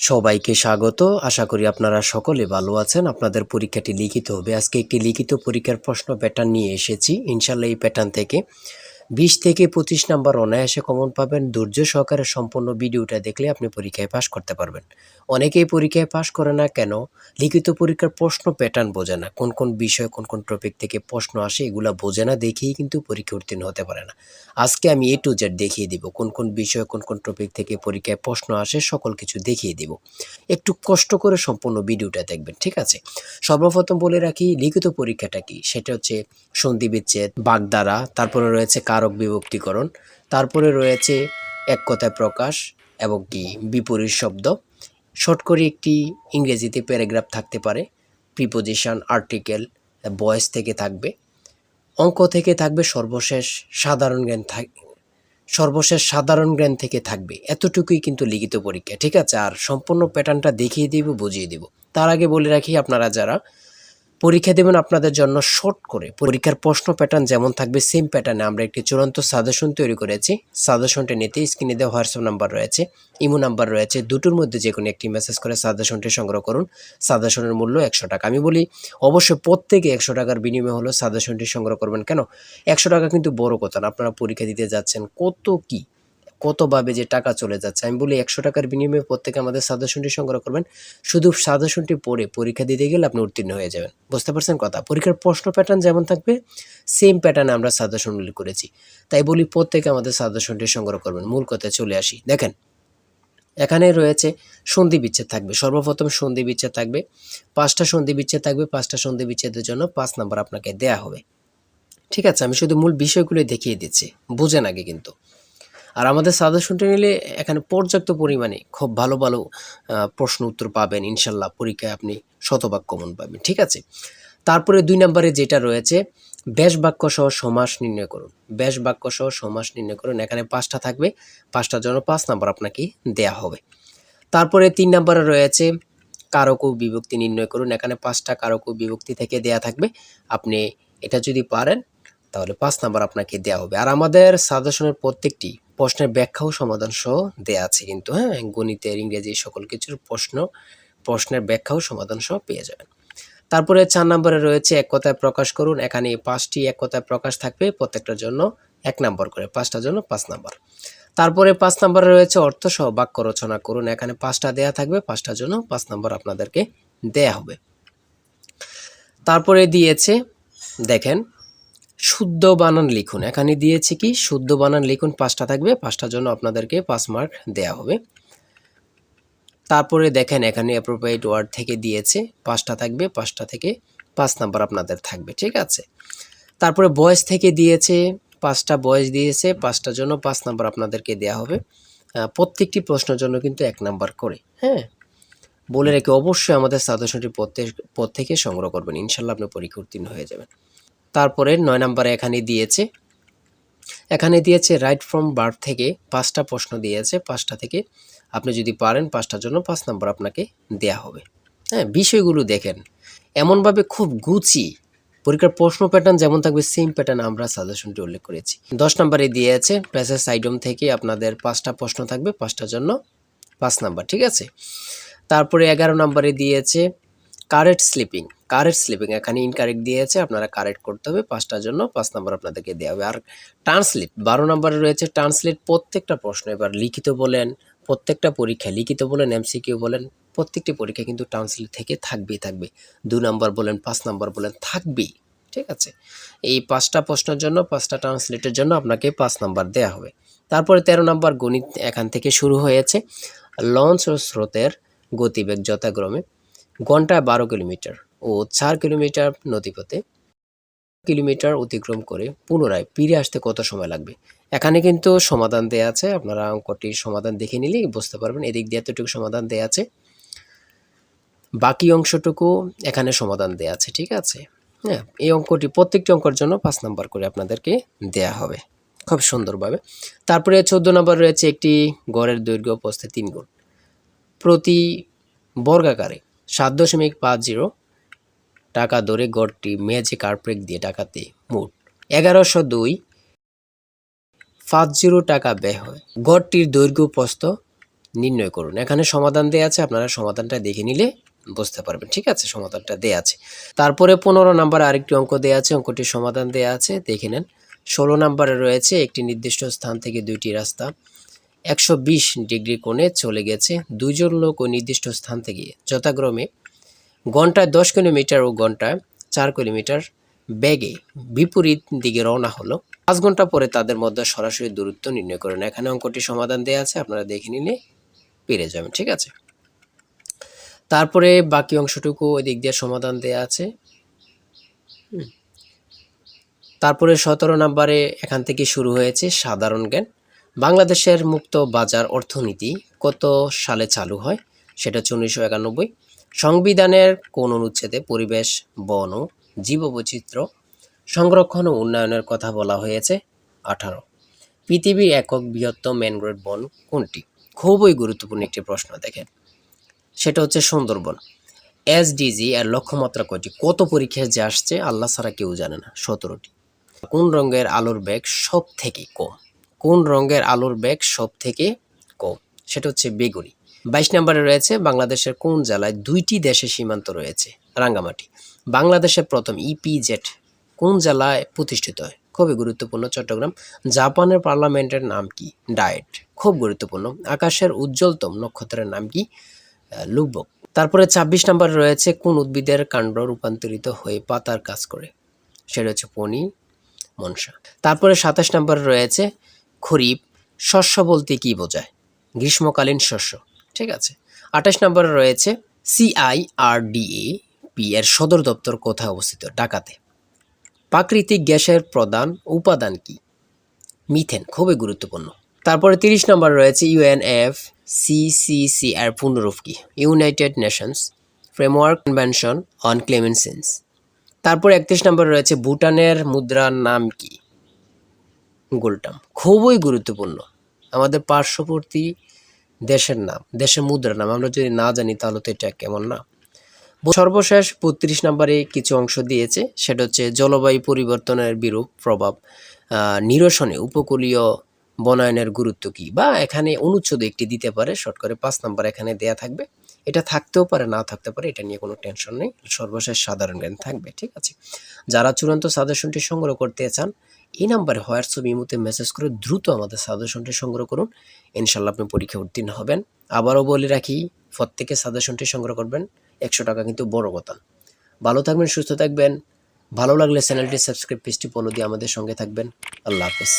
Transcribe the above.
সবাইকে স্বাগত। আশা করি আপনারা সকলে ভালো আছেন। আপনাদের পরীক্ষাটি লিখিত হবে। আজকে একটি লিখিত পরীক্ষার প্রশ্ন প্যাটার্ন নিয়ে এসেছি। ইনশাআল্লাহ এই প্যাটার্ন থেকে 20 থেকে 25 নাম্বার অনায়াসে কমন পাবেন। ধৈর্য সহকারে সম্পূর্ণ ভিডিওটা দেখলে আপনি পরীক্ষায় পাস করতে পারবেন। অনেকেই পরীক্ষায় পাস করে না কেন? লিখিত পরীক্ষার প্রশ্ন প্যাটার্ন বোঝে না। কোন কোন বিষয় কোন কোন টপিক থেকে প্রশ্ন আসে এগুলা বোঝে না দেখেই কিন্তু পরীক্ষা উত্তীর্ণ হতে পারে না। আজকে আমি A to Z দেখিয়ে দিব কোন কোন বিষয় কোন কোন টপিক থেকে পরীক্ষায় প্রশ্ন আসে সকল কিছু দেখিয়ে দিব। একটু কষ্ট করে সম্পূর্ণ ভিডিওটা দেখবেন, ঠিক আছে? সর্বপ্রথম বলে রাখি লিখিত পরীক্ষাটা কি? সেটা হচ্ছে সন্ধি বিচ্ছেদ, বাগধারা, তারপরে রয়েছে কারক বিভক্তিকরণ, তারপরে রয়েছে এক কথায় প্রকাশ এবং কি বিপরীত শব্দ। শর্ট করে একটি ইংরেজিতে প্যারাগ্রাফ থাকতে পারে, প্রিপোজিশন, আর্টিকেল, ভয়েস থেকে থাকবে, অঙ্ক থেকে থাকবে, সর্বশেষ সাধারণ জ্ঞান থেকে থাকবে। এতটুকুই কিন্তু লিখিত পরীক্ষা, ঠিক আছে? আর সম্পূর্ণ প্যাটার্নটা দেখিয়ে দিব, বুঝিয়ে দিব। তার আগে বলে রাখি আপনারা যারা পরীক্ষা দেবেন আপনাদের জন্য শর্ট করে পরীক্ষার প্রশ্ন প্যাটার্ন যেমন থাকবে সেম প্যাটার্নে আমরা একটি চূড়ান্ত সাজেশন তৈরি করেছি। সাজেশনটা নিতে স্ক্রিনে দেওয়া হোয়াটসঅ্যাপ নাম্বার রয়েছে, ইমো নাম্বার রয়েছে, দুটোর মধ্যে যে কোনো একটি মেসেজ করে সাজেশনটি সংগ্রহ করুন। সাজেশনের মূল্য 100 টাকা। আমি বলি অবশ্যই প্রত্যেকে 100 টাকার বিনিময়ে হলো সাজেশনটি সংগ্রহ করবেন। কেন? 100 টাকা কিন্তু বড় কথা না। আপনারা পরীক্ষা দিতে যাচ্ছেন, কতভাবে যে টাকা চলে যাচ্ছে। আমি বলি 100 টাকার বিনিময়ে প্রত্যেকে আমাদের সাজেশনটি সংগ্রহ করবেন। শুধু সাজেশনটি পড়ে পরীক্ষা দিতে গেলে আপনি উত্তীর্ণ হয়ে যাবেন। বুঝতে পারছেন কথা? পরীক্ষার প্রশ্ন প্যাটার্ন যেমন থাকবে সেম প্যাটার্নে আমরা সাজেশনগুলি করেছি। তাই বলি প্রত্যেকে আমাদের সাজেশনটি সংগ্রহ করবেন। মূল কথায় চলে আসি। দেখেন, এখানে রয়েছে সন্ধি বিচ্ছেদ থাকবে। সর্বপ্রথম সন্ধি বিচ্ছেদ থাকবে, 5টা সন্ধি বিচ্ছেদ থাকবে। 5টা সন্ধি বিচ্ছেদের জন্য 5 নাম্বার আপনাকে দেয়া হবে। ঠিক আছে? আমি শুধু মূল বিষয়গুলো দেখিয়ে দিচ্ছি, বুঝেন আগে কিন্তু। আর আমাদের সাজেশনটা নিলে এখানে পর্যাপ্ত পরিমাণে খুব ভালো ভালো প্রশ্ন উত্তর পাবেন। ইনশাল্লাহ পরীক্ষায় আপনি শতভাগ কমন পাবেন, ঠিক আছে? তারপরে 2 নম্বরে যেটা রয়েছে ব্যাস বাক্য সহ সমাস নির্ণয় করুন। ব্যাস বাক্য সহ সমাস নির্ণয় করুন। এখানে 5টা থাকবে, 5টার জন্য 5 নাম্বার আপনাকে দেয়া হবে। তারপরে 3 নম্বরে রয়েছে কারক ও বিভক্তি নির্ণয় করুন। এখানে 5টা কারক ও বিভক্তি থেকে দেয়া থাকবে। আপনি এটা যদি পারেন তাহলে 5 নাম্বার আপনাকে দেয়া হবে। আর আমাদের সাজেশনের প্রত্যেকটি প্রশ্নের ব্যাখ্যা ও সমাধান সহ দেয়া আছে কিন্তু, হ্যাঁ? গণিতের, ইংরেজি সকল কিছুর প্রশ্নের ব্যাখ্যা ও সমাধান সহ পেয়ে যাবেন। তারপরে 4 নম্বরে রয়েছে এক কথায় প্রকাশ করুন। এখানে 5টি এক কথায় প্রকাশ থাকবে, প্রত্যেকটার জন্য 1 নাম্বার করে, 5টার জন্য 5 নাম্বার। তারপরে 5 নম্বরে রয়েছে অর্থ সহ বাক্য রচনা করুন। এখানে 5টা দেয়া থাকবে, 5টার জন্য 5 নাম্বার আপনাদেরকে দেয়া হবে। তারপরে দিয়েছে দেখেন শুদ্ধ বানান লিখুন। এখানে দিয়েছে কি শুদ্ধ বানান লিখুন, 5টা থাকবে, 5টার জন্য আপনাদেরকে 5 মার্ক দেয়া হবে। তারপরে দেখেন এখানে অ্যাপ্রোপ্রিয়েট ওয়ার্ড থেকে দিয়েছে, 5টা থাকবে, 5টা থেকে 5 নাম্বার আপনাদের থাকবে, ঠিক আছে? তারপরে ভয়েস থেকে দিয়েছে, 5টা ভয়েস দিয়েছে, 5টার জন্য 5 নাম্বার আপনাদেরকে দেয়া হবে। প্রত্যেকটি প্রশ্নের জন্য কিন্তু 1 নাম্বার করে, হ্যাঁ? বলে রেখে অবশ্যই আমাদের সাজেশনটি প্রত্যেকে সংগ্রহ করবেন। ইনশাল্লাহ আপনি পরীক্ষা উত্তীর্ণ হয়ে যাবেন। তারপরে 9 নম্বরে এখানে দিয়েছে রাইট ফ্রম বার্থ থেকে 5টা প্রশ্ন দিয়েছে। 5টা থেকে আপনি যদি পারেন 5টার জন্য 5 নাম্বার আপনাকে দেয়া হবে। হ্যাঁ, বিষয়গুলো দেখেন এমনভাবে খুব গুছিয়ে পরীক্ষার প্রশ্ন প্যাটার্ন যেমন থাকবে সেম প্যাটার্ন আমরা সাজেশনটি উল্লেখ করেছি। 10 নম্বরে দিয়েছে প্যাসেজ আইটেম থেকে আপনাদের 5টা প্রশ্ন থাকবে, 5টার জন্য 5 নাম্বার, ঠিক আছে? তারপরে 11 নম্বরে দিয়েছে কারেক্ট স্লিপিং এখানে ইনকারেক্ট দিয়েছে, আপনারা কারেক্ট করতে হবে। 5টার জন্য 5 নাম্বার আপনাদেরকে দেওয়া হবে। আর ট্রান্সলেট 12 নম্বরে রয়েছে ট্রান্সলেট, প্রত্যেকটা প্রশ্ন এবার লিখিত বলেন, প্রত্যেকটা পরীক্ষায় লিখিত বলেন, এমসিকিউ বলেন, প্রত্যেকটি পরীক্ষা কিন্তু ট্রান্সলেট থেকে থাকবে। 2 নাম্বার বলেন, 5 নাম্বার বলেন, থাকবেই, ঠিক আছে? এই 5টা প্রশ্নের জন্য 5টা ট্রান্সলেটের জন্য আপনাকে 5 নাম্বার দেওয়া হবে। তারপরে 13 নাম্বার গণিত এখান থেকে শুরু হয়েছে। লঞ্চ ও স্রোতের গতিবেগ যথাক্রমে ঘন্টায় 12 কিলোমিটার ও 4 কিলোমিটার নদীপথে কিলোমিটার অতিক্রম করে পুনরায় ফিরে আসতে কত সময় লাগবে? এখানে কিন্তু সমাধান দেয়া আছে, আপনারা অঙ্কটির সমাধান দেখে নিলেই বুঝতে পারবেন। এদিক দিয়ে এতটুকু সমাধান দেয়া আছে, বাকি অংশটুকু এখানে সমাধান দেয়া আছে, ঠিক আছে? হ্যাঁ, এই অঙ্কটি প্রত্যেকটি অঙ্কের জন্য 5 নাম্বার করে আপনাদেরকে দেয়া হবে খুব সুন্দরভাবে। তারপরে 14 নম্বর রয়েছে একটি গড়ের দৈর্ঘ্য প্রস্থে 3 গুণ প্রতি বর্গাকারে 7.50 টাকা দরে গড়টি মেঝে কার্পেট দিয়ে টাকাতে মোট 1102.50 টাকা ব্যয় হয়। গড়টির দৈর্ঘ্য প্রস্থ নির্ণয় করুন। এখানে সমাধান দেয়া আছে, আপনারা সমাধানটা দেখে নিলে বুঝতে পারবেন। ঠিক আছে, সমাধানটা দেয়া আছে। তারপরে 15 নাম্বার আরেকটি অঙ্ক দেয়া আছে, অঙ্কটির সমাধান দেয়া আছে, দেখে নেন। 16 নাম্বারে রয়েছে একটি নির্দিষ্ট স্থান থেকে দুইটি রাস্তা 120 ডিগ্রি কোণে চলে গেছে। দুইজন লোক ওই নির্দিষ্ট স্থান থেকে যথাক্রমে ঘন্টায় 10 কিলোমিটার ও ঘন্টায় 4 কিলোমিটার বেগে বিপরীত দিকে রওনা হলো। 5 ঘন্টা পরে তাদের মধ্যে সরাসরি দূরত্ব নির্ণয় করেন। এখানে অঙ্কটি সমাধান দেয়া আছে, আপনারা দেখে নিলে পেরে যাবেন। ঠিক আছে, তারপরে বাকি অংশটুকু ওই দিক দিয়ে সমাধান দেয়া আছে। তারপরে 17 নম্বরে এখান থেকে শুরু হয়েছে সাধারণ জ্ঞান। বাংলাদেশের মুক্ত বাজার অর্থনীতি কত সালে চালু হয়? সেটা হচ্ছে 1991। সংবিধানের কোন অনুচ্ছেদে পরিবেশ, বন ও জীববৈচিত্র্য সংরক্ষণ ও উন্নয়নের কথা বলা হয়েছে? 18। পৃথিবীর একক বৃহত্তম ম্যানগ্রোভ বন কোনটি? খুবই গুরুত্বপূর্ণ একটি প্রশ্ন, দেখেন। সেটা হচ্ছে সুন্দরবন। এসডিজি এর লক্ষ্যমাত্রা কয়টি? কত পরীক্ষায় যে আসছে আল্লাহ ছাড়া কেউ জানে না, 17টি। কোন রঙের আলোর বেগ সব থেকে কম? কোন রঙের আলোর বেগ সব থেকে কম? সেটা হচ্ছে বেগুনি। 22 নম্বরে রয়েছে বাংলাদেশের কোন জেলায় 2টি দেশের সীমান্ত রয়েছে? রাঙ্গামাটি। বাংলাদেশের প্রথম ইপিজেড কোন জেলায় প্রতিষ্ঠিত হয়? খুবই গুরুত্বপূর্ণ, চট্টগ্রাম। জাপানের পার্লামেন্টের নাম কি? ডায়েট। খুব গুরুত্বপূর্ণ। আকাশের উজ্জ্বলতম নক্ষত্রের নাম কি? লুব্বক। তারপরে 26 নম্বরে রয়েছে কোন উদ্ভিদের কাণ্ড রূপান্তরিত হয়ে পাতার কাজ করে? সেটা হচ্ছে পনি মনসা। তারপরে 27 নম্বরে রয়েছে খরিফ শস্য বলতে কি বোঝায়? গ্রীষ্মকালীন শস্য। ঠিক আছে। 28 নম্বরে রয়েছে সিআইআরডিএপি এর সদর দপ্তর কোথায় অবস্থিত? ঢাকাতে। প্রাকৃতিক গ্যাসের প্রধান উপাদান কি? মিথেন। খুবই গুরুত্বপূর্ণ। তারপরে 30 নম্বর রয়েছে ইউএনএফসিসিসি এর পূর্ণরূপ কি? United Nations framework convention on climate change. তারপর 31 নম্বরে রয়েছে ভুটানের মুদ্রার নাম কি? গোল্টাম। খুবই গুরুত্বপূর্ণ, আমাদের পার্শ্ববর্তী দেশের নাম, দেশের মুদ্রার নাম আমরা যদি না জানি তাহলে তো এটা কেমন না। সর্বশেষ 32 নম্বরে কিছু অংশ দিয়েছে, সেটা হচ্ছে জলবায়ু পরিবর্তনের বিরূপ প্রভাব নিরসনে উপকূলীয় বনায়নের গুরুত্ব কি, বা এখানে অনুচ্ছেদ একটি দিতে পারে, শর্ট করে 5 নম্বর এখানে দেয়া থাকবে। এটা থাকতেও পারে, না থাকতে পারে, এটা নিয়ে কোনো টেনশন নেই। সর্বশেষ সাধারণ জ্ঞান থাকবে। ঠিক আছে, যারা চূড়ান্ত সাজেশনটি সংগ্রহ করতে চান এই নাম্বারে হোয়াটসঅ্যাপ ইমোতে মেসেজ করে দ্রুত আমাদের সাজেশনটি সংগ্রহ করুন, ইনশাল্লাহ আপনি পরীক্ষা উত্তীর্ণ হবেন। আবারও বলে রাখি, প্রত্যেকে সাজেশনটি সংগ্রহ করবেন, 100 টাকা কিন্তু বড় কথা। ভালো থাকবেন, সুস্থ থাকবেন। ভালো লাগলে চ্যানেলটি সাবস্ক্রাইব, পেজটি ফলো দিয়ে আমাদের সঙ্গে থাকবেন। আল্লাহ হাফেজ।